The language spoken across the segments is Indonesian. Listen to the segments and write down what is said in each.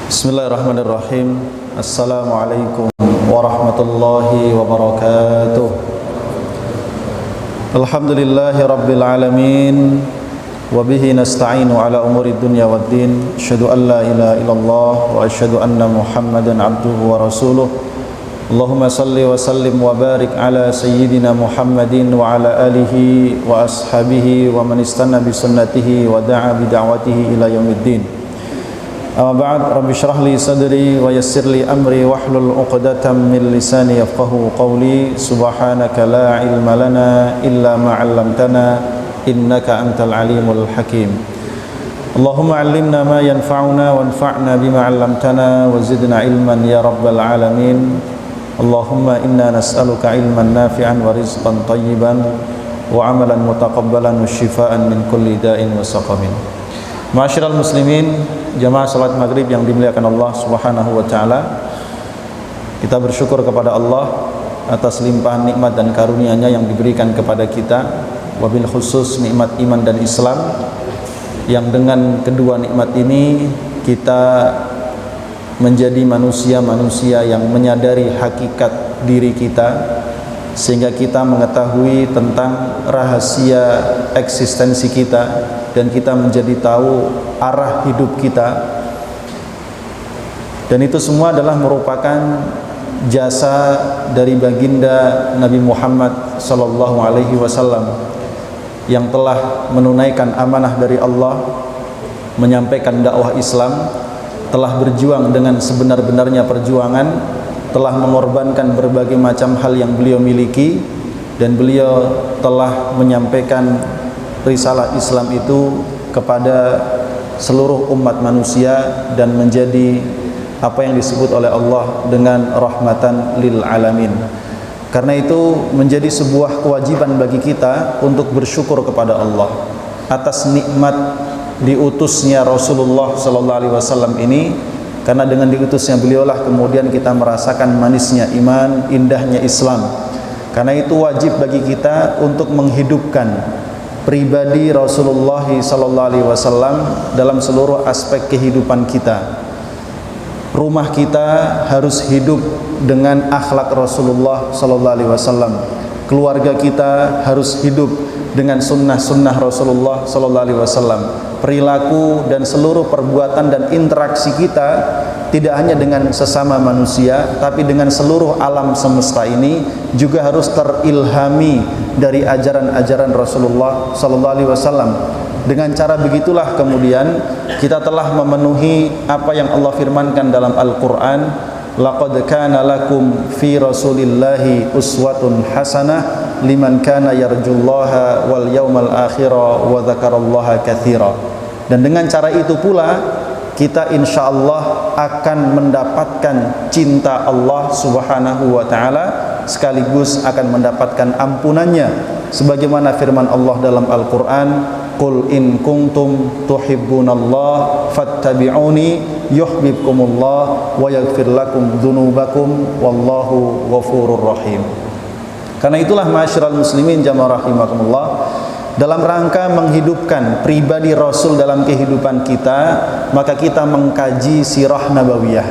Bismillahirrahmanirrahim. Assalamualaikum warahmatullahi wabarakatuh. Alhamdulillahi rabbil alamin. Wabihi nasta'inu ala umuri dunya waddin. Asyhadu an la ilaha illallah wa asyhadu anna Muhammadan abduhu wa rasuluh. Allahumma salli wa sallim wa barik ala sayyidina Muhammadin wa ala alihi wa ashabihi wa man istanna bi sunnatihi wa da'a bi da'watihi ila yaumiddin. Amma ba'd, rabbi shrah li sadri wa yassir li amri wahlul 'uqdatam min lisani yafqahu qawli. Subhanaka la ilma lana illa ma 'allamtana innaka antal alimul hakim. Allahumma 'allimna ma yanfa'una wanfa'na bima 'allamtana wa zidna ilman ya rabbal alamin. Allahumma inna nas'aluka ilman nafi'an wa rizqan tayyiban wa 'amalan mutaqabbalan wa shifaan min kulli da'in wa saqamin. Ma'asyiral muslimin, jamaah salat maghrib yang dimuliakan Allah Subhanahu wa taala. Kita bersyukur kepada Allah atas limpahan nikmat dan karunia-Nya yang diberikan kepada kita, wabil khusus nikmat iman dan Islam, yang dengan kedua nikmat ini kita menjadi manusia-manusia yang menyadari hakikat diri kita, sehingga kita mengetahui tentang rahasia eksistensi kita dan kita menjadi tahu arah hidup kita. Dan itu semua adalah merupakan jasa dari baginda Nabi Muhammad sallallahu alaihi wasallam yang telah menunaikan amanah dari Allah, menyampaikan dakwah Islam, telah berjuang dengan sebenar-benarnya perjuangan, telah mengorbankan berbagai macam hal yang beliau miliki, dan beliau telah menyampaikan risalah Islam itu kepada seluruh umat manusia dan menjadi apa yang disebut oleh Allah dengan rahmatan lil alamin. Karena itu menjadi sebuah kewajiban bagi kita untuk bersyukur kepada Allah atas nikmat diutusnya Rasulullah sallallahu alaihi wasallam ini, karena dengan diutusnya beliaulah kemudian kita merasakan manisnya iman, indahnya Islam. Karena itu wajib bagi kita untuk menghidupkan pribadi Rasulullah sallallahu alaihi wasallam dalam seluruh aspek kehidupan kita. Rumah kita harus hidup dengan akhlak Rasulullah sallallahu alaihi wasallam. Keluarga kita harus hidup dengan sunnah-sunnah Rasulullah sallallahu alaihi wasallam. Perilaku dan seluruh perbuatan dan interaksi kita tidak hanya dengan sesama manusia, tapi dengan seluruh alam semesta ini juga harus terilhami dari ajaran-ajaran Rasulullah sallallahu alaihi wasallam. Dengan cara begitulah kemudian kita telah memenuhi apa yang Allah firmankan dalam Al-Qur'an, laqad kana lakum fi rasulillahi uswatun hasanah liman kana yarjullaha wal yawmal akhira wa dzakarallaha katsira. Dan dengan cara itu pula kita insyaallah akan mendapatkan cinta Allah Subhanahu wa taala, sekaligus akan mendapatkan ampunannya, sebagaimana firman Allah dalam Al-Qur'an, qul in kuntum tuhibbunallah fattabi'uni yuhibbukumullah wa yaghfir lakum dzunubakum wallahu ghafurur rahim. Karena itulah ma'asyiral muslimin jamaah rahimakumullah, dalam rangka menghidupkan pribadi Rasul dalam kehidupan kita, maka kita mengkaji sirah nabawiyah,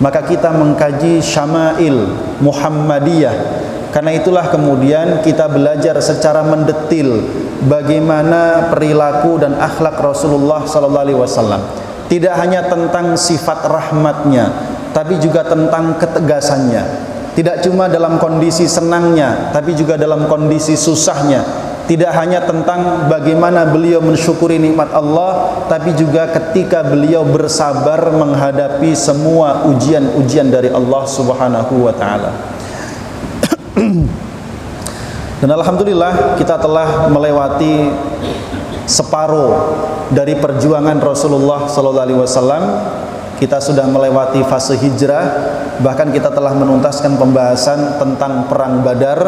maka kita mengkaji syama'il Muhammadiyah. Karena itulah kemudian kita belajar secara mendetil bagaimana perilaku dan akhlak Rasulullah sallallahu alaihi wasallam. Tidak hanya tentang sifat rahmatnya, tapi juga tentang ketegasannya. Tidak cuma dalam kondisi senangnya, tapi juga dalam kondisi susahnya. Tidak hanya tentang bagaimana beliau mensyukuri nikmat Allah, tapi juga ketika beliau bersabar menghadapi semua ujian-ujian dari Allah Subhanahu wa taala. Dan alhamdulillah kita telah melewati separuh dari perjuangan Rasulullah sallallahu alaihi wasallam. Kita sudah melewati fase hijrah, bahkan kita telah menuntaskan pembahasan tentang perang Badar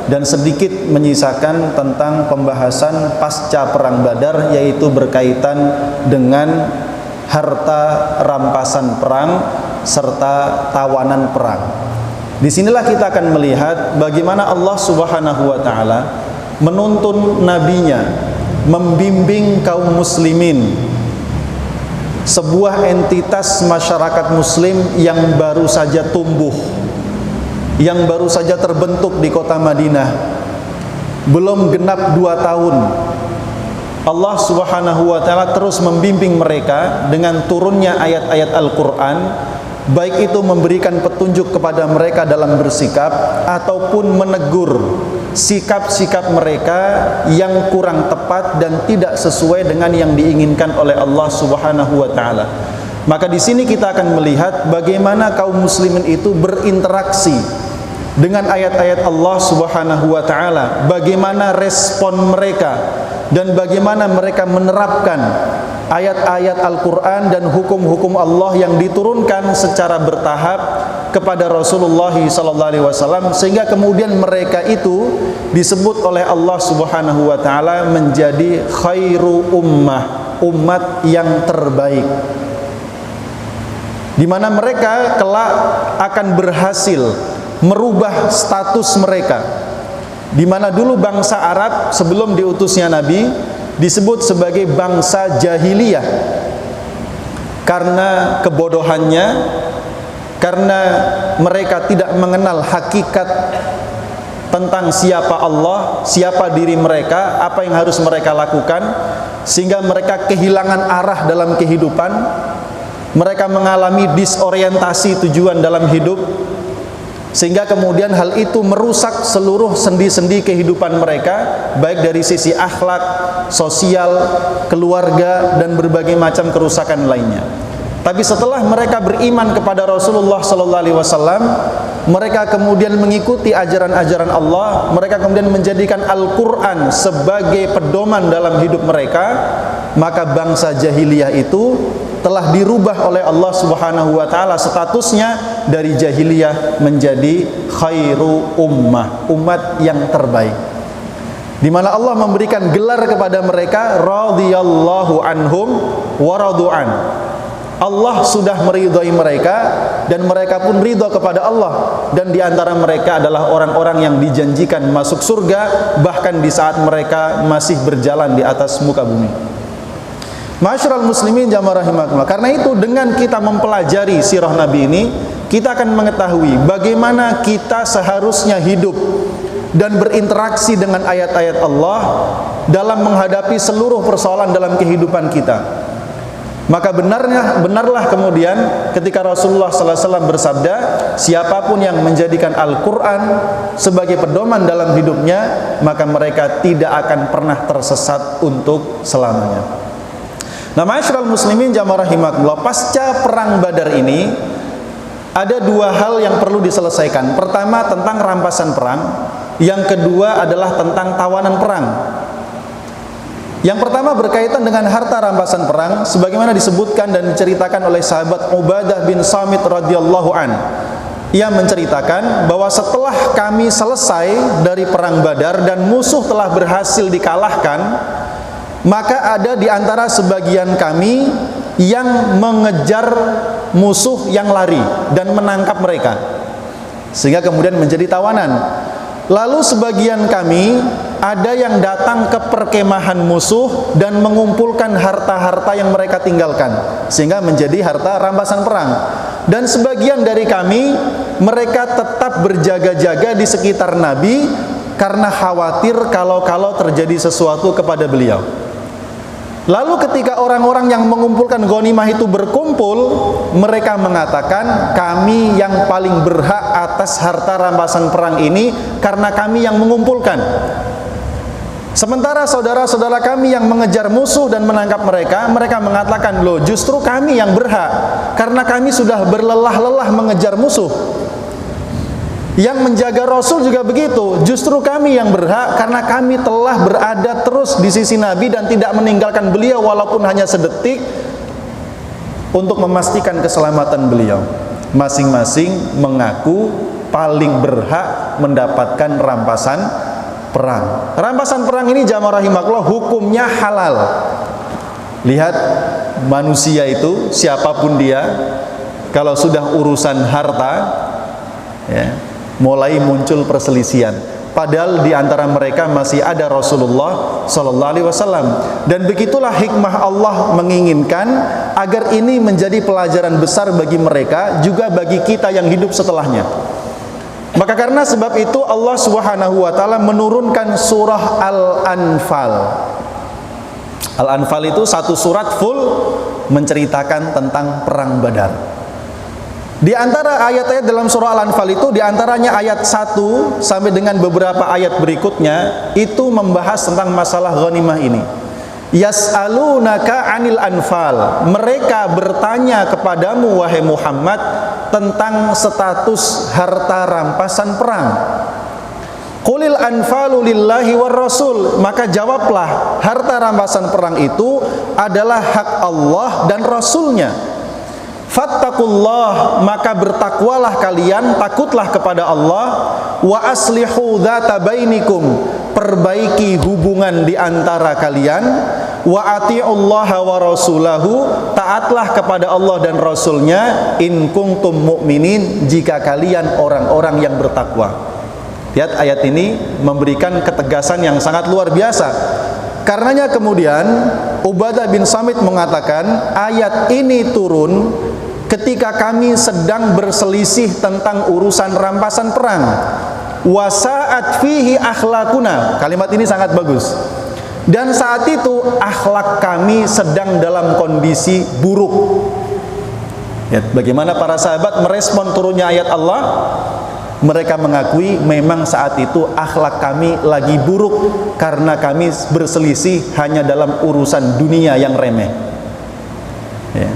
dan sedikit menyisakan tentang pembahasan pasca perang Badar, yaitu berkaitan dengan harta rampasan perang serta tawanan perang. Disinilah kita akan melihat bagaimana Allah Subhanahu wa taala menuntun nabinya membimbing kaum muslimin sebuah entitas masyarakat muslim yang baru saja tumbuh, yang baru saja terbentuk di kota Madinah, belum genap 2 tahun. Allah Subhanahu wa ta'ala terus membimbing mereka dengan turunnya ayat-ayat Al-Quran, baik itu memberikan petunjuk kepada mereka dalam bersikap ataupun menegur sikap-sikap mereka yang kurang tepat dan tidak sesuai dengan yang diinginkan oleh Allah Subhanahu wa ta'ala. Maka di sini kita akan melihat bagaimana kaum muslimin itu berinteraksi dengan ayat-ayat Allah Subhanahu wa ta'ala, bagaimana respon mereka dan bagaimana mereka menerapkan ayat-ayat Al-Quran dan hukum-hukum Allah yang diturunkan secara bertahap kepada Rasulullah SAW, sehingga kemudian mereka itu disebut oleh Allah Subhanahu wa ta'ala menjadi khairu ummah, umat yang terbaik, di mana mereka kelak akan berhasil merubah status mereka, di mana dulu bangsa Arab sebelum diutusnya Nabi disebut sebagai bangsa jahiliyah karena kebodohannya, karena mereka tidak mengenal hakikat tentang siapa Allah, siapa diri mereka, apa yang harus mereka lakukan, sehingga mereka kehilangan arah dalam kehidupan, mereka mengalami disorientasi tujuan dalam hidup, sehingga kemudian hal itu merusak seluruh sendi-sendi kehidupan mereka, baik dari sisi akhlak, sosial, keluarga, dan berbagai macam kerusakan lainnya. Tapi setelah mereka beriman kepada Rasulullah SAW, mereka kemudian mengikuti ajaran-ajaran Allah, mereka kemudian menjadikan Al-Quran sebagai pedoman dalam hidup mereka, maka bangsa jahiliyah itu telah dirubah oleh Allah Subhanahu wa ta'ala statusnya dari jahiliyah menjadi khairu ummah, umat yang terbaik, di mana Allah memberikan gelar kepada mereka radhiyallahu anhum wa radu'an. Allah sudah meridhai mereka dan mereka pun ridha kepada Allah, dan di antara mereka adalah orang-orang yang dijanjikan masuk surga bahkan di saat mereka masih berjalan di atas muka bumi. Ma'asyiral muslimin jamaah rahimakumullah. Karena itu dengan kita mempelajari sirah Nabi ini, kita akan mengetahui bagaimana kita seharusnya hidup dan berinteraksi dengan ayat-ayat Allah dalam menghadapi seluruh persoalan dalam kehidupan kita. Maka benarlah kemudian ketika Rasulullah SAW bersabda, siapapun yang menjadikan Al-Quran sebagai pedoman dalam hidupnya, maka mereka tidak akan pernah tersesat untuk selamanya. Nah, ma'asyiral muslimin jamaah rahimakumullah, pasca perang Badar ini ada 2 hal yang perlu diselesaikan. Pertama tentang rampasan perang, yang kedua adalah tentang tawanan perang. Yang pertama berkaitan dengan harta rampasan perang, sebagaimana disebutkan dan diceritakan oleh sahabat Ubadah bin Samit radhiyallahu an. Ia menceritakan bahwa setelah kami selesai dari perang Badar dan musuh telah berhasil dikalahkan, maka ada di antara sebagian kami yang mengejar musuh yang lari dan menangkap mereka, sehingga kemudian menjadi tawanan. Lalu sebagian kami ada yang datang ke perkemahan musuh dan mengumpulkan harta-harta yang mereka tinggalkan, sehingga menjadi harta rampasan perang. Dan sebagian dari kami, mereka tetap berjaga-jaga di sekitar Nabi karena khawatir kalau terjadi sesuatu kepada beliau. Lalu ketika orang-orang yang mengumpulkan ghanimah itu berkumpul, mereka mengatakan, kami yang paling berhak atas harta rampasan perang ini karena kami yang mengumpulkan. Sementara saudara-saudara kami yang mengejar musuh dan menangkap mereka, mereka mengatakan, loh justru kami yang berhak karena kami sudah berlelah-lelah mengejar musuh. Yang menjaga Rasul juga begitu, justru kami yang berhak karena kami telah berada terus di sisi Nabi dan tidak meninggalkan beliau walaupun hanya sedetik untuk memastikan keselamatan beliau. Masing-masing mengaku paling berhak mendapatkan rampasan perang. Rampasan perang ini jamaah rahimakumullah hukumnya halal. Lihat manusia itu siapapun dia, kalau sudah urusan harta, ya, mulai muncul perselisihan. padahal di antara mereka masih ada Rasulullah sallallahu alaihi wasallam. Dan begitulah hikmah Allah menginginkan agar ini menjadi pelajaran besar bagi mereka, juga bagi kita yang hidup setelahnya. Maka karena sebab itu Allah Subhanahu wa taala menurunkan surah Al-Anfal. Al-Anfal itu satu surat full menceritakan tentang perang Badar. Di antara ayat-ayat dalam surah Al-Anfal itu, di antaranya ayat 1 sampai dengan beberapa ayat berikutnya itu membahas tentang masalah ghanimah ini. Yas'alunaka 'anil anfal. Mereka bertanya kepadamu wahai Muhammad tentang status harta rampasan perang. Qulil anfalu lillahi war rasul. Maka jawablah, harta rampasan perang itu adalah hak Allah dan Rasulnya. Fattakullah, maka bertakwalah kalian, takutlah kepada Allah. Wa aslihu dzata bainikum, perbaiki hubungan di antara kalian. Wa atiullaha wa rasulahu, taatlah kepada Allah dan Rasulnya. In kuntum mu'minin, jika kalian orang-orang yang bertakwa. Lihat, ayat ini memberikan ketegasan yang sangat luar biasa. Karenanya kemudian Ubadah bin Samit mengatakan, ayat ini turun ketika kami sedang berselisih tentang urusan rampasan perang. Wasa'at fihi akhlakuna. Kalimat ini sangat bagus. Dan saat itu akhlak kami sedang dalam kondisi buruk. Ya, bagaimana para sahabat merespon turunnya ayat Allah? Mereka mengakui memang saat itu akhlak kami lagi buruk karena kami berselisih hanya dalam urusan dunia yang remeh. Ya.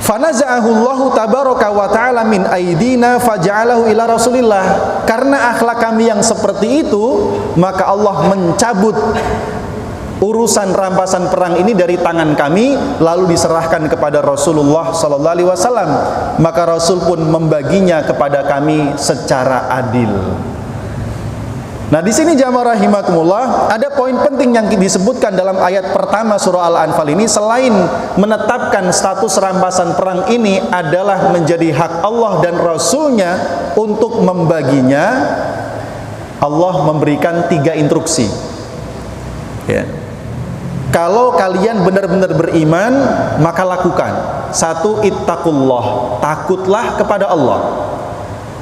Fanaza'ahullahu tabaraka wa ta'ala min aidina faja'alahu ila Rasulillah. Karena akhlak kami yang seperti itu, maka Allah mencabut urusan rampasan perang ini dari tangan kami, lalu diserahkan kepada Rasulullah sallallahu alaihi wasallam. Maka Rasul pun membaginya kepada kami secara adil. Nah, di sini jamaah rahimakumullah, ada poin penting yang disebutkan dalam ayat pertama surah Al-Anfal ini. Selain menetapkan status rampasan perang ini adalah menjadi hak Allah dan Rasulnya untuk membaginya, Allah memberikan 3 instruksi. Ya. Kalau kalian benar-benar beriman, maka lakukan. 1, ittaqullah, takutlah kepada Allah.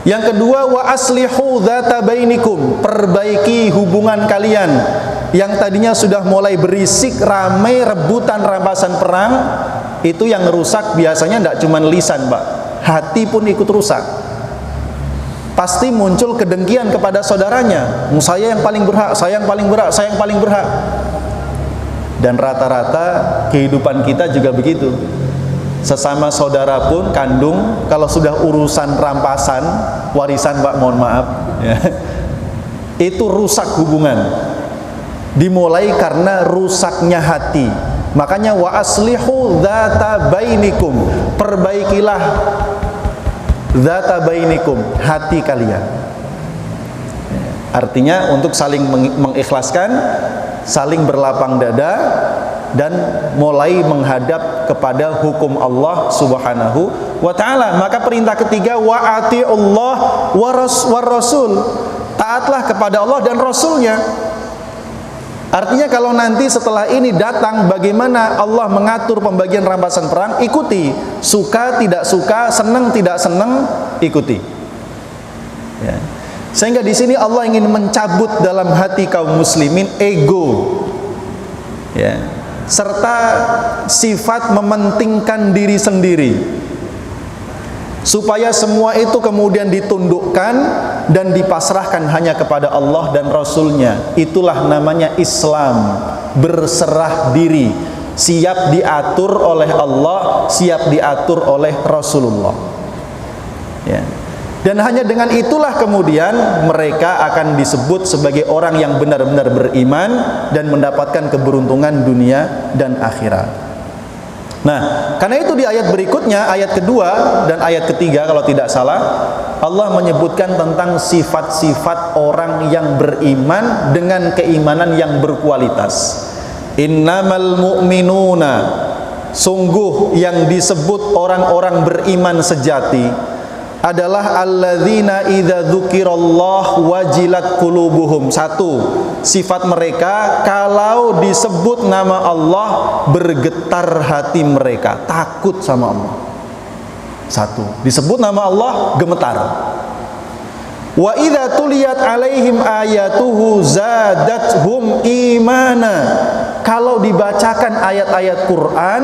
Yang kedua, wa aslihu dzata bainikum, perbaiki hubungan kalian yang tadinya sudah mulai berisik, ramai rebutan rampasan perang. Itu yang rusak biasanya tidak cuma lisan, Pak, hati pun ikut rusak. Pasti muncul kedengkian kepada saudaranya. Saya yang paling berhak, saya yang paling berhak, saya yang paling berhak. Dan rata-rata kehidupan kita juga begitu. Sesama saudara pun kandung, kalau sudah urusan rampasan warisan, Pak, mohon maaf ya, itu rusak hubungan. Dimulai karena rusaknya hati. Makanya wa aslihu dzata bainikum, perbaikilah dzata bainikum, hati kalian. Artinya untuk saling mengikhlaskan, saling berlapang dada, dan mulai menghadap kepada hukum Allah Subhanahu wa ta'ala. Maka perintah ketiga, wa ati'ullah wa rasul, taatlah kepada Allah dan Rasulnya. Artinya kalau nanti setelah ini datang bagaimana Allah mengatur pembagian rampasan perang, ikuti. Suka tidak suka, senang tidak senang, ikuti ya. Sehingga di sini Allah ingin mencabut dalam hati kaum muslimin ego ya, serta sifat mementingkan diri sendiri, supaya semua itu kemudian ditundukkan dan dipasrahkan hanya kepada Allah dan Rasulnya. Itulah namanya Islam, berserah diri, siap diatur oleh Allah, siap diatur oleh Rasulullah ya. Dan hanya dengan itulah kemudian mereka akan disebut sebagai orang yang benar-benar beriman dan mendapatkan keberuntungan dunia dan akhirat. Nah, karena itu di ayat berikutnya, ayat kedua dan ayat ketiga kalau tidak salah, Allah menyebutkan tentang sifat-sifat orang yang beriman dengan keimanan yang berkualitas. Innamal mu'minuna, sungguh yang disebut orang-orang beriman sejati adalah alladzina idza dzukirallah wajilat qulubuhum. Satu, sifat mereka kalau disebut nama Allah bergetar hati mereka, takut sama Allah. Satu, disebut nama Allah gemetar. Wa idza tuliyat alaihim ayatuhu zadathum imana. Kalau dibacakan ayat-ayat Quran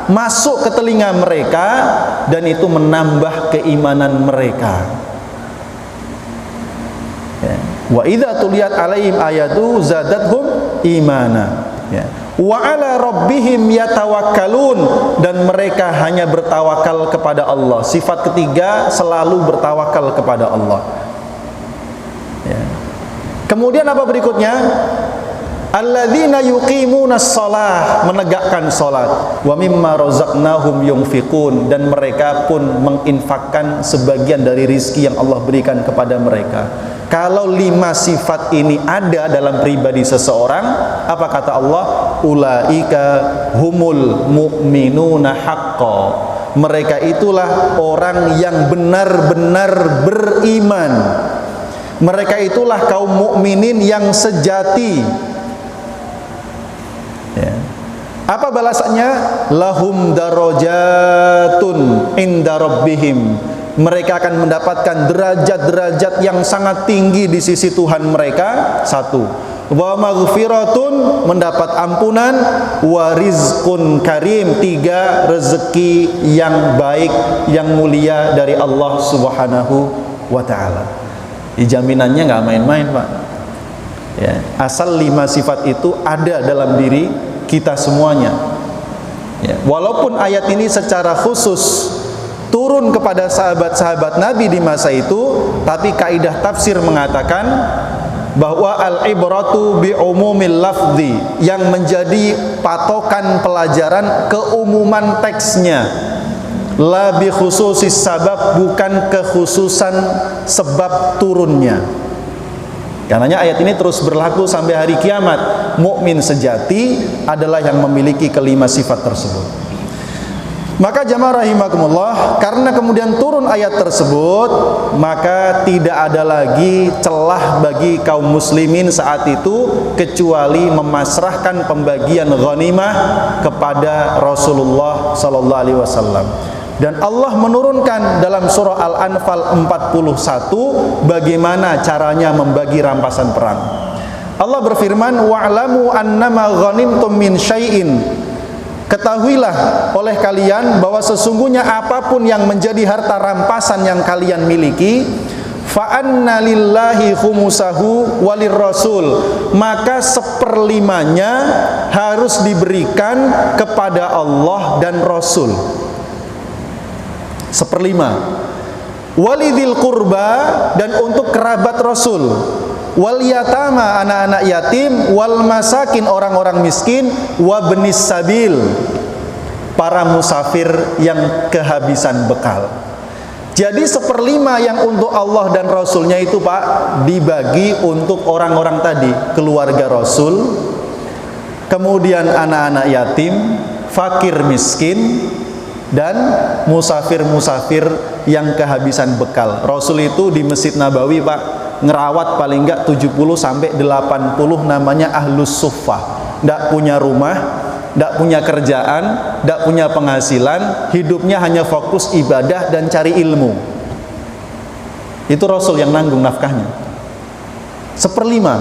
masuk ke telinga mereka dan itu menambah keimanan mereka. Ya. Wa idza tuliyat alaihim ayatuhu zadathum imana. Ya. Wa ala rabbihim yatawakkalun, dan mereka hanya bertawakal kepada Allah. Sifat ketiga, selalu bertawakal kepada Allah. Ya. Kemudian apa berikutnya? Alladzina yuqimunas shalah, menegakkan salat, wa mimma razaqnahum yunfiqun, dan mereka pun menginfakkan sebagian dari rizki yang Allah berikan kepada mereka. Kalau 5 sifat ini ada dalam pribadi seseorang, apa kata Allah? Ulaika humul mu'minuna haqqan. Mereka itulah orang yang benar-benar beriman. Mereka itulah kaum mukminin yang sejati. Ya. Apa balasannya? Lahum darajatun inda rabbihim. Mereka akan mendapatkan derajat-derajat yang sangat tinggi di sisi Tuhan mereka. Satu, wa maghfiratun, mendapat ampunan, wa rizqun karim. 3, rezeki yang baik, yang mulia dari Allah Subhanahu wa ta'ala. Jaminannya nggak main-main, Pak. Ya, asal 5 sifat itu ada dalam diri kita semuanya. Ya, walaupun ayat ini secara khusus turun kepada sahabat-sahabat Nabi di masa itu, tapi kaidah tafsir mengatakan bahwa al-ibratu bi umumil lafzi, yang menjadi patokan pelajaran keumuman teksnya, la bi khususis sabab, bukan kekhususan sebab turunnya. Karenanya ayat ini terus berlaku sampai hari kiamat. Mukmin sejati adalah yang memiliki kelima sifat tersebut. Maka jamaah rahimakumullah, karena kemudian turun ayat tersebut, maka tidak ada lagi celah bagi kaum muslimin saat itu kecuali memasrahkan pembagian ghanimah kepada Rasulullah sallallahu alaihi wasallam. Dan Allah menurunkan dalam surah Al-Anfal 41 bagaimana caranya membagi rampasan perang. Allah berfirman, wa'lamu annama ghanimtum min syai'in. Ketahuilah oleh kalian bahwa sesungguhnya apapun yang menjadi harta rampasan yang kalian miliki, fa anna lillahi khumusahu walir rasul, maka 1/5-nya harus diberikan kepada Allah dan Rasul. 1/5. Walidil qurba, dan untuk kerabat Rasul. Wal yatama, anak-anak yatim. Wal masakin, orang-orang miskin. Wa benis sabil, para musafir yang kehabisan bekal. Jadi 1/5 yang untuk Allah dan Rasulnya itu, Pak, dibagi untuk orang-orang tadi, keluarga Rasul, kemudian anak-anak yatim, fakir miskin, dan musafir-musafir yang kehabisan bekal. Rasul itu di Masjid Nabawi, Pak, ngerawat paling enggak 70-80 namanya ahlus suffah. Enggak punya rumah, enggak punya kerjaan, enggak punya penghasilan, hidupnya hanya fokus ibadah dan cari ilmu. Itu Rasul yang nanggung nafkahnya. 1/5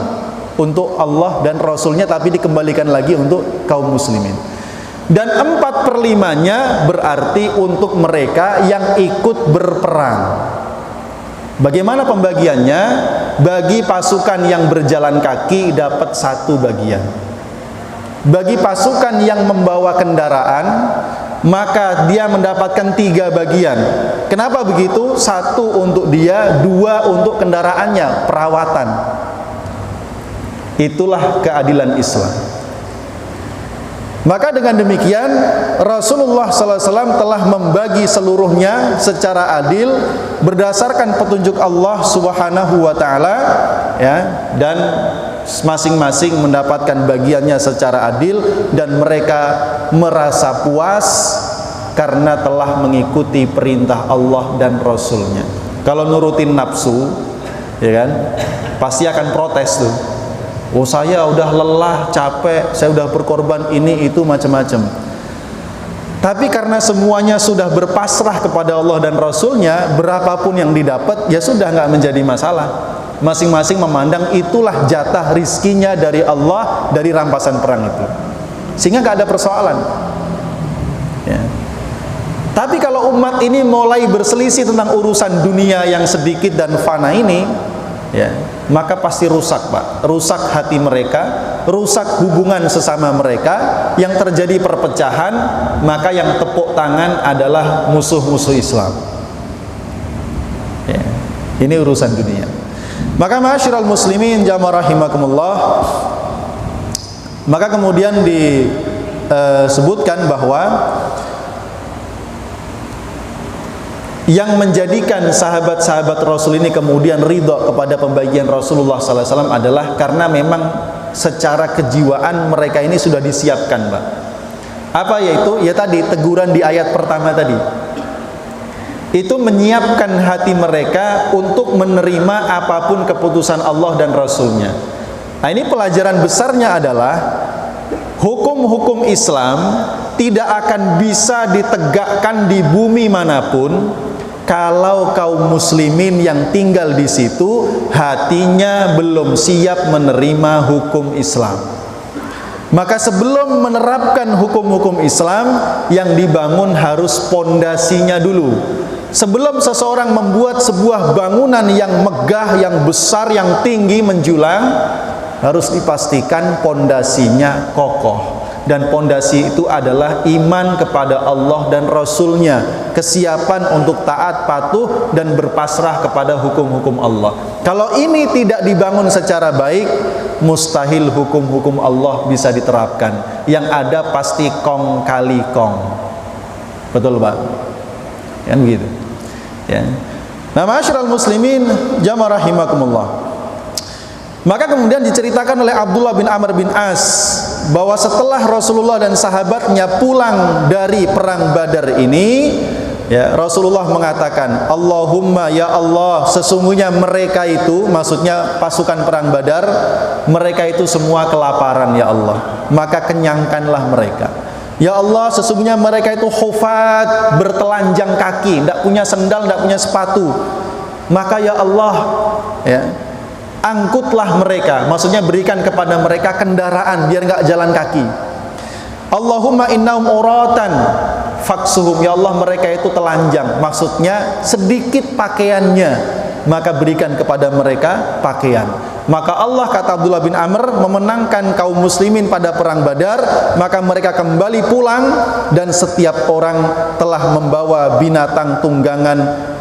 untuk Allah dan Rasulnya, tapi dikembalikan lagi untuk kaum muslimin. Dan 4/5-nya berarti untuk mereka yang ikut berperang. Bagaimana pembagiannya? Bagi pasukan yang berjalan kaki dapat 1 bagian. Bagi pasukan yang membawa kendaraan, maka dia mendapatkan 3 bagian. Kenapa begitu? 1 untuk dia, 2 untuk kendaraannya, perawatan. Itulah keadilan Islam. Maka dengan demikian Rasulullah SAW telah membagi seluruhnya secara adil berdasarkan petunjuk Allah Subhanahu wa taala, ya, dan masing-masing mendapatkan bagiannya secara adil, dan mereka merasa puas karena telah mengikuti perintah Allah dan Rasulnya. Kalau nurutin nafsu, ya kan, pasti akan protes tuh. Oh, saya udah lelah, capek, saya udah berkorban ini itu macam-macam. Tapi karena semuanya sudah berpasrah kepada Allah dan Rasulnya, berapapun yang didapat ya sudah nggak menjadi masalah. Masing-masing memandang itulah jatah rizkinya dari Allah dari rampasan perang itu, sehingga nggak ada persoalan ya. Tapi kalau umat ini mulai berselisih tentang urusan dunia yang sedikit dan fana ini ya, maka pasti rusak, Pak. Rusak hati mereka, rusak hubungan sesama mereka, yang terjadi perpecahan, maka yang tepuk tangan adalah musuh-musuh Islam ya. Ini urusan dunia. Maka ma'asyiral muslimin jamaah rahimakumullah, maka kemudian disebutkan bahwa yang menjadikan sahabat-sahabat Rasul ini kemudian ridha kepada pembagian Rasulullah SAW adalah karena memang secara kejiwaan mereka ini sudah disiapkan, Pak. Apa yaitu? Ya tadi teguran di ayat pertama tadi. Itu menyiapkan hati mereka untuk menerima apapun keputusan Allah dan Rasulnya. Nah, ini pelajaran besarnya adalah hukum-hukum Islam tidak akan bisa ditegakkan di bumi manapun kalau kaum muslimin yang tinggal di situ hatinya belum siap menerima hukum Islam. Maka sebelum menerapkan hukum-hukum Islam, yang dibangun harus pondasinya dulu. Sebelum seseorang membuat sebuah bangunan yang megah, yang besar, yang tinggi, menjulang, harus dipastikan pondasinya kokoh. Dan pondasi itu adalah iman kepada Allah dan Rasulnya, kesiapan untuk taat, patuh, dan berpasrah kepada hukum-hukum Allah. Kalau ini tidak dibangun secara baik, mustahil hukum-hukum Allah bisa diterapkan. Yang ada pasti kong kali kong. Betul, Pak? Kan begitu ya. Nah, ma'asyiral muslimin jamaah rahimakumullah, maka kemudian diceritakan oleh Abdullah bin Amr bin As bahwa setelah Rasulullah dan sahabatnya pulang dari perang Badar ini ya, Rasulullah mengatakan, Allahumma ya Allah, sesungguhnya mereka itu, maksudnya pasukan perang Badar, mereka itu semua kelaparan ya Allah, maka kenyangkanlah mereka. Ya Allah, sesungguhnya mereka itu hufat, bertelanjang kaki, tidak punya sendal, tidak punya sepatu. Maka ya Allah, ya, angkutlah mereka, maksudnya berikan kepada mereka kendaraan biar nggak jalan kaki. Allahumma innahum uratan faksuhum, ya Allah mereka itu telanjang, maksudnya sedikit pakaiannya, maka berikan kepada mereka pakaian. Maka Allah, kata Abdullah bin Amr, memenangkan kaum muslimin pada perang Badar. Maka mereka kembali pulang dan setiap orang telah membawa binatang tunggangan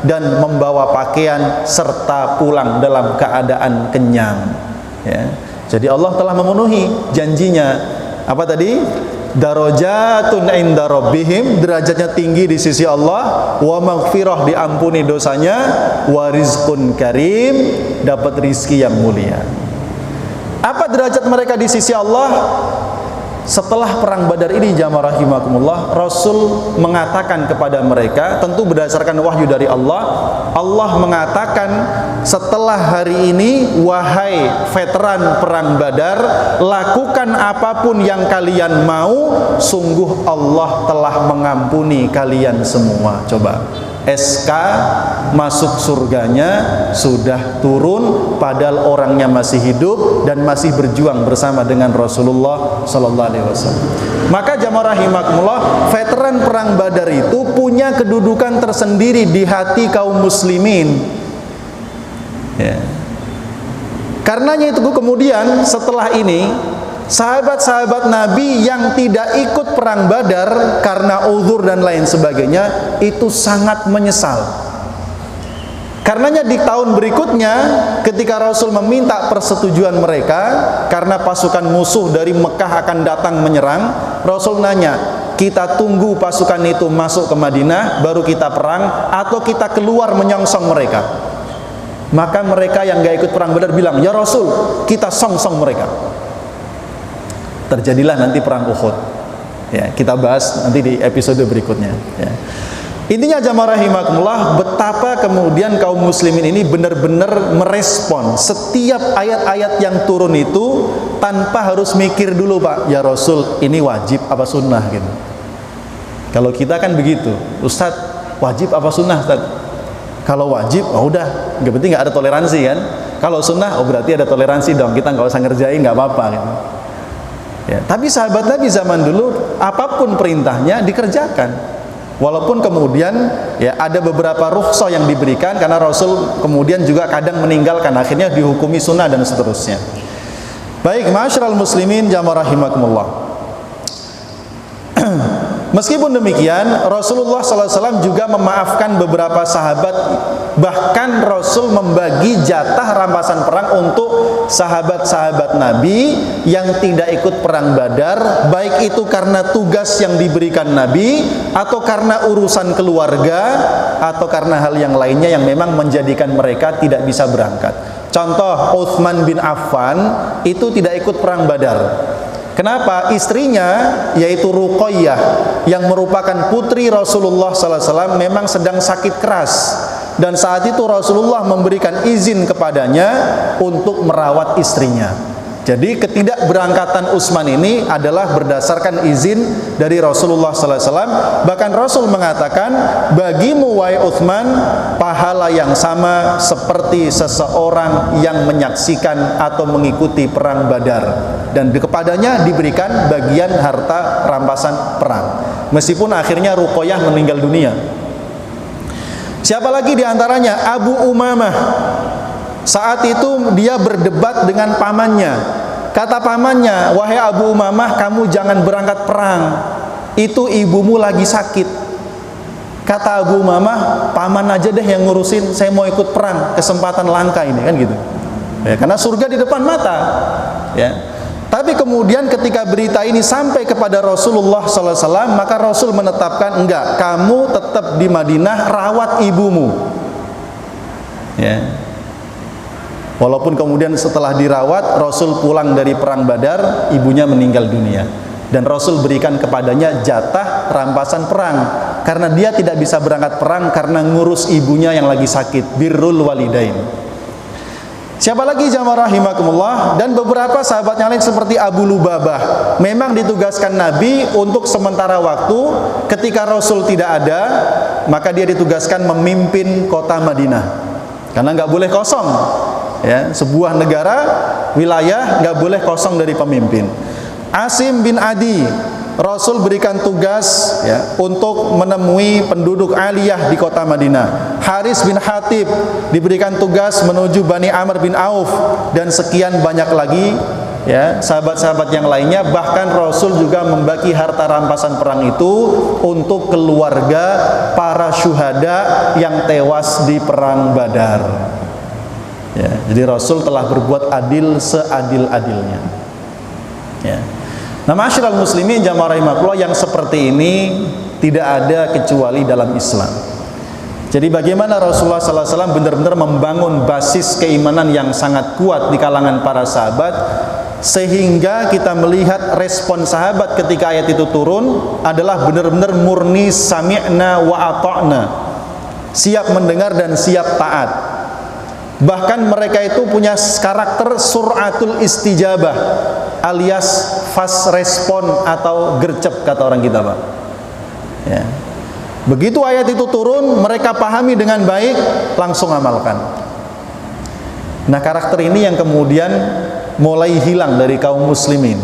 dan membawa pakaian serta pulang dalam keadaan kenyang ya. Jadi Allah telah memenuhi janjinya. Apa tadi? Darajatun inda rabbihim, derajatnya tinggi di sisi Allah, wa maghfirah, diampuni dosanya, wa rizqun karim, dapat rizki yang mulia. Apa derajat mereka di sisi Allah? Setelah perang Badar ini jamaah rahimakumullah, Rasul mengatakan kepada mereka, tentu berdasarkan wahyu dari Allah, Allah mengatakan, setelah hari ini wahai veteran perang Badar, lakukan apapun yang kalian mau, sungguh Allah telah mengampuni kalian semua. Coba, SK masuk surganya sudah turun padahal orangnya masih hidup dan masih berjuang bersama dengan Rasulullah sallallahu alaihi wasallam. Maka jamaah rahimakumullah, veteran perang Badar itu punya kedudukan tersendiri di hati kaum muslimin ya. Karenanya itu kemudian setelah ini sahabat-sahabat Nabi yang tidak ikut perang Badar karena uzur dan lain sebagainya itu sangat menyesal. Karenanya di tahun berikutnya ketika Rasul meminta persetujuan mereka karena pasukan musuh dari Mekah akan datang menyerang, Rasul nanya, kita tunggu pasukan itu masuk ke Madinah baru kita perang atau kita keluar menyongsong mereka? Maka mereka yang gak ikut perang Badar bilang, ya Rasul, kita songsong mereka. Terjadilah nanti perang Uhud Ya, kita bahas nanti di episode berikutnya. Ya. Intinya jamaah rahimakumullah, betapa kemudian kaum muslimin ini benar-benar merespon setiap ayat-ayat yang turun itu tanpa harus mikir dulu, Pak, ya Rasul, ini wajib apa sunnah gitu. Kalau kita kan begitu, Ustadz, wajib apa sunnah, Ustadz? Kalau wajib, oh udah, nggak penting, nggak ada toleransi kan. Kalau sunnah, oh berarti ada toleransi dong, kita nggak usah ngerjain, nggak apa-apa gitu. Ya, tapi sahabat Nabi zaman dulu apapun perintahnya dikerjakan. Walaupun kemudian ya ada beberapa rukhsah yang diberikan karena Rasul kemudian juga kadang meninggalkan, akhirnya dihukumi sunnah dan seterusnya. Baik, ma'asyiral muslimin jamaah rahimakumullah. Meskipun demikian, Rasulullah SAW juga memaafkan beberapa sahabat. Bahkan Rasul membagi jatah rampasan perang untuk sahabat-sahabat Nabi yang tidak ikut perang Badar, baik itu karena tugas yang diberikan Nabi, atau karena urusan keluarga, atau karena hal yang lainnya yang memang menjadikan mereka tidak bisa berangkat. Contoh, Utsman bin Affan itu tidak ikut perang Badar. Kenapa? Istrinya, yaitu Ruqayyah, yang merupakan putri Rasulullah SAW, memang sedang sakit keras. Dan saat itu Rasulullah memberikan izin kepadanya untuk merawat istrinya. Jadi ketidakberangkatan Utsman ini adalah berdasarkan izin dari Rasulullah SAW. Bahkan Rasul mengatakan, bagimu wahai Utsman pahala yang sama seperti seseorang yang menyaksikan atau mengikuti perang Badar, dan kepadanya diberikan bagian harta rampasan perang. Meskipun akhirnya Ruqayyah meninggal dunia. Siapa lagi diantaranya? Abu Umamah. Saat itu dia berdebat dengan pamannya. Kata pamannya, wahai Abu Umamah, kamu jangan berangkat perang, itu ibumu lagi sakit. Kata Abu Umamah, paman aja deh yang ngurusin, saya mau ikut perang, kesempatan langka ini, kan gitu ya, karena surga di depan mata ya. Tapi kemudian ketika berita ini sampai kepada Rasulullah SAW, maka Rasul menetapkan, enggak, kamu tetap di Madinah, rawat ibumu ya. Walaupun kemudian setelah dirawat, Rasul pulang dari perang Badar, ibunya meninggal dunia, dan Rasul berikan kepadanya jatah rampasan perang karena dia tidak bisa berangkat perang karena ngurus ibunya yang lagi sakit. Birrul walidain. Siapa lagi jamaah rahimakumullah? Dan beberapa sahabat yang lain seperti Abu Lubabah, memang ditugaskan Nabi untuk sementara waktu. Ketika Rasul tidak ada, maka dia ditugaskan memimpin kota Madinah, karena nggak boleh kosong ya, sebuah negara, wilayah nggak boleh kosong dari pemimpin. Asim bin Adi, Rasul berikan tugas ya untuk menemui penduduk Aliyah di kota Madinah. Haris bin Hatib diberikan tugas menuju Bani Amr bin Auf, dan sekian banyak lagi ya sahabat-sahabat yang lainnya. Bahkan Rasul juga membagi harta rampasan perang itu untuk keluarga para syuhada yang tewas di perang Badar. Ya, jadi Rasul telah berbuat adil seadil-adilnya. Ya. Nah, ma'asyiral muslimin jamaah rahimakumullah, yang seperti ini tidak ada kecuali dalam Islam. Jadi bagaimana Rasulullah SAW benar-benar membangun basis keimanan yang sangat kuat di kalangan para sahabat, sehingga kita melihat respon sahabat ketika ayat itu turun adalah benar-benar murni sami'na wa ata'na, siap mendengar dan siap taat. Bahkan mereka itu punya karakter suratul istijabah, alias fast respon atau gercep kata orang kita, Pak ya. Begitu ayat itu turun, mereka pahami dengan baik, langsung amalkan. Nah, karakter ini yang kemudian mulai hilang dari kaum muslimin.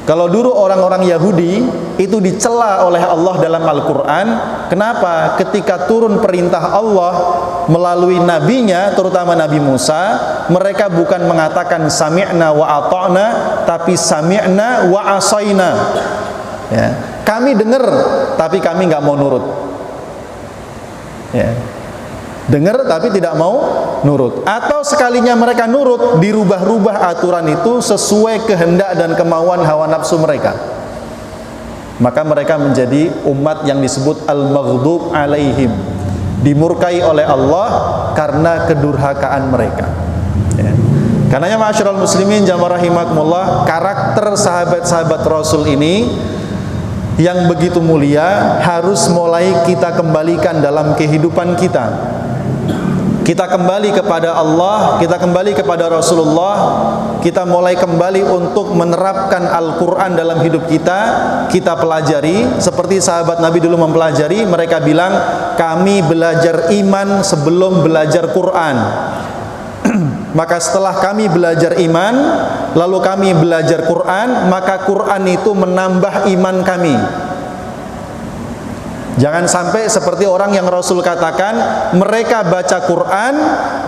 Kalau dulu orang-orang Yahudi itu dicela oleh Allah dalam Al-Quran. Kenapa? Ketika turun perintah Allah melalui nabinya, terutama Nabi Musa, mereka bukan mengatakan sami'na wa ata'na, tapi sami'na wa asayna ya. Kami dengar, tapi kami nggak mau nurut ya. Dengar tapi tidak mau nurut. Atau sekalinya mereka nurut, dirubah-rubah aturan itu sesuai kehendak dan kemauan hawa nafsu mereka. Maka mereka menjadi umat yang disebut al-maghdub alaihim, dimurkai oleh Allah karena kedurhakaan mereka ya. Karenanya ma'asyiral muslimin jamaah rahimakumullah, karakter sahabat-sahabat Rasul ini yang begitu mulia harus mulai kita kembalikan dalam kehidupan kita. Kita kembali kepada Allah, kita kembali kepada Rasulullah, kita mulai kembali untuk menerapkan Al-Quran dalam hidup kita. Kita pelajari seperti sahabat Nabi dulu mempelajari. Mereka bilang, kami belajar iman sebelum belajar Quran. Maka setelah kami belajar iman, lalu kami belajar Quran, maka Quran itu menambah iman kami. Jangan sampai seperti orang yang Rasul katakan, mereka baca Quran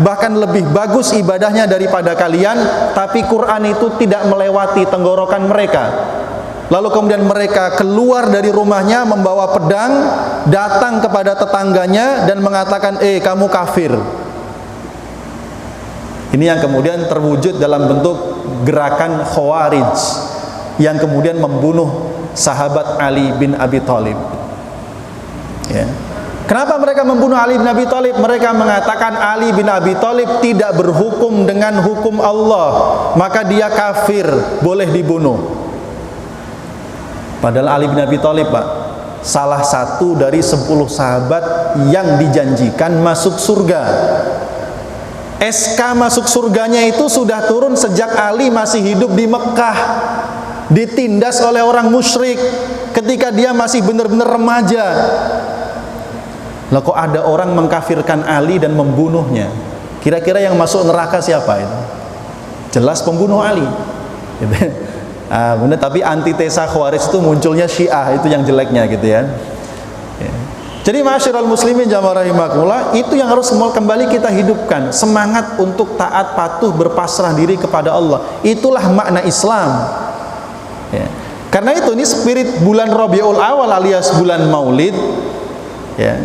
bahkan lebih bagus ibadahnya daripada kalian, tapi Quran itu tidak melewati tenggorokan mereka. Lalu kemudian mereka keluar dari rumahnya membawa pedang, datang kepada tetangganya dan mengatakan, kamu kafir. Ini yang kemudian terwujud dalam bentuk gerakan Khawarij yang kemudian membunuh sahabat Ali bin Abi Thalib. Ya. Kenapa mereka membunuh Ali bin Abi Thalib? Mereka mengatakan Ali bin Abi Thalib tidak berhukum dengan hukum Allah, maka dia kafir, boleh dibunuh. Padahal Ali bin Abi Thalib, Pak, salah satu dari 10 sahabat yang dijanjikan masuk surga. SK masuk surganya itu sudah turun sejak Ali masih hidup di Mekah, ditindas oleh orang musyrik ketika dia masih benar-benar remaja. Lah kok ada orang mengkafirkan Ali dan membunuhnya? Kira-kira yang masuk neraka siapa itu? Jelas pembunuh Ali. Gitu. Benar, tapi antitesa Khawarij itu munculnya Syiah, itu yang jeleknya gitu ya. Jadi ma'asyiral muslimin jamaah rahimakumullah, itu yang harus kembali kita hidupkan, semangat untuk taat patuh berpasrah diri kepada Allah. Itulah makna Islam. Ya. Karena itu ini spirit bulan Rabiul Awal alias bulan Maulid, ya.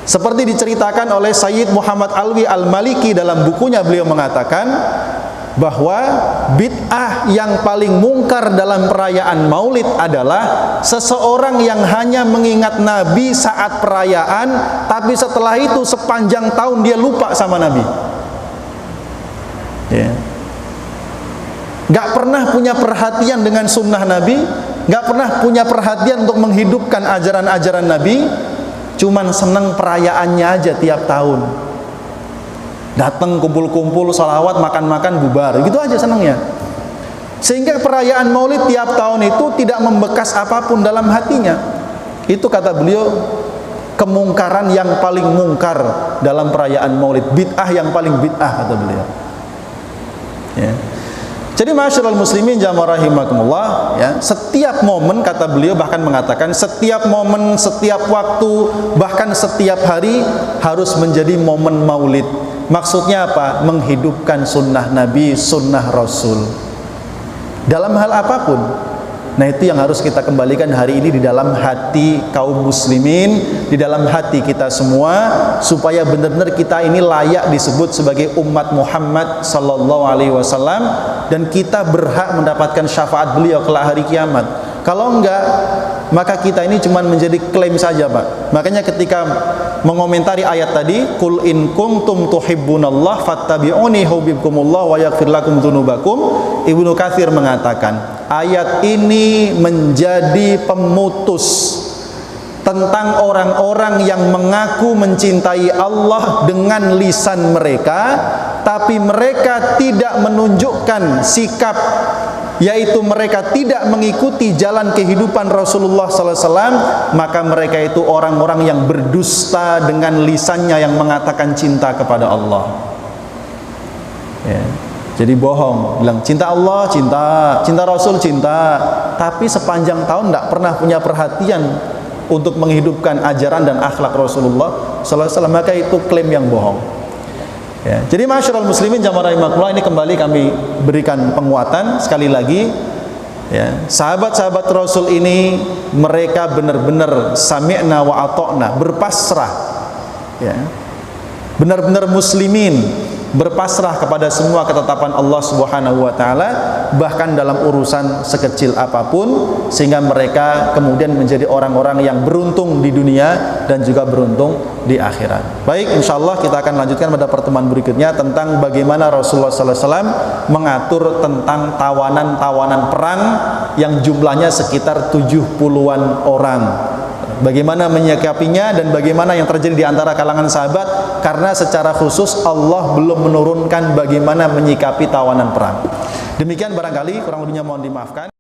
Seperti diceritakan oleh Sayyid Muhammad Alwi Al-Maliki dalam bukunya, beliau mengatakan bahwa bid'ah yang paling mungkar dalam perayaan Maulid adalah seseorang yang hanya mengingat Nabi saat perayaan, tapi setelah itu sepanjang tahun dia lupa sama Nabi. Ya. Gak pernah punya perhatian dengan sunnah Nabi, gak pernah punya perhatian untuk menghidupkan ajaran-ajaran Nabi, cuman seneng perayaannya aja tiap tahun. Datang kumpul-kumpul, salawat, makan-makan, bubar, gitu aja senengnya. Sehingga perayaan Maulid tiap tahun itu tidak membekas apapun dalam hatinya. Itu kata beliau kemungkaran yang paling mungkar dalam perayaan Maulid, bid'ah yang paling bid'ah kata beliau. Ya. Jadi ma'asyiral muslimin jamaah rahimakumullah, ya, setiap momen kata beliau, bahkan mengatakan setiap momen, setiap waktu, bahkan setiap hari harus menjadi momen Maulid. Maksudnya apa? Menghidupkan sunnah Nabi, sunnah Rasul dalam hal apapun. Nah, itu yang harus kita kembalikan hari ini di dalam hati kaum muslimin, di dalam hati kita semua, supaya benar-benar kita ini layak disebut sebagai umat Muhammad sallallahu alaihi wasallam, dan kita berhak mendapatkan syafaat beliau kelak hari kiamat. Kalau enggak, maka kita ini cuma menjadi klaim saja, Pak. Makanya ketika mengomentari ayat tadi, qul in kuntum tuhibbunallah fattabi'uni yuhibbukumullah wa yaghfir lakum dzunubakum, Ibnu Katsir mengatakan ayat ini menjadi pemutus tentang orang-orang yang mengaku mencintai Allah dengan lisan mereka, tapi mereka tidak menunjukkan sikap, yaitu mereka tidak mengikuti jalan kehidupan Rasulullah SAW, maka mereka itu orang-orang yang berdusta dengan lisannya yang mengatakan cinta kepada Allah. Ya. Jadi bohong, bilang cinta Allah, cinta Rasul, cinta, tapi sepanjang tahun tidak pernah punya perhatian untuk menghidupkan ajaran dan akhlak Rasulullah SAW, maka itu klaim yang bohong. Ya. Jadi ma'asyiral muslimin jamaah rahimakumullah, ini kembali kami berikan penguatan sekali lagi. Ya. Sahabat-sahabat Rasul ini mereka benar-benar sami'na wa ata'na, berpasrah. Ya. Benar-benar muslimin, berpasrah kepada semua ketetapan Allah Subhanahu wa taala, bahkan dalam urusan sekecil apapun, sehingga mereka kemudian menjadi orang-orang yang beruntung di dunia dan juga beruntung di akhirat. Baik, insyaallah kita akan lanjutkan pada pertemuan berikutnya tentang bagaimana Rasulullah sallallahu alaihi wasallam mengatur tentang tawanan-tawanan perang yang jumlahnya sekitar 70-an orang. Bagaimana menyikapinya dan bagaimana yang terjadi di antara kalangan sahabat, karena secara khusus Allah belum menurunkan bagaimana menyikapi tawanan perang. Demikian barangkali, kurang lebihnya mohon dimaafkan.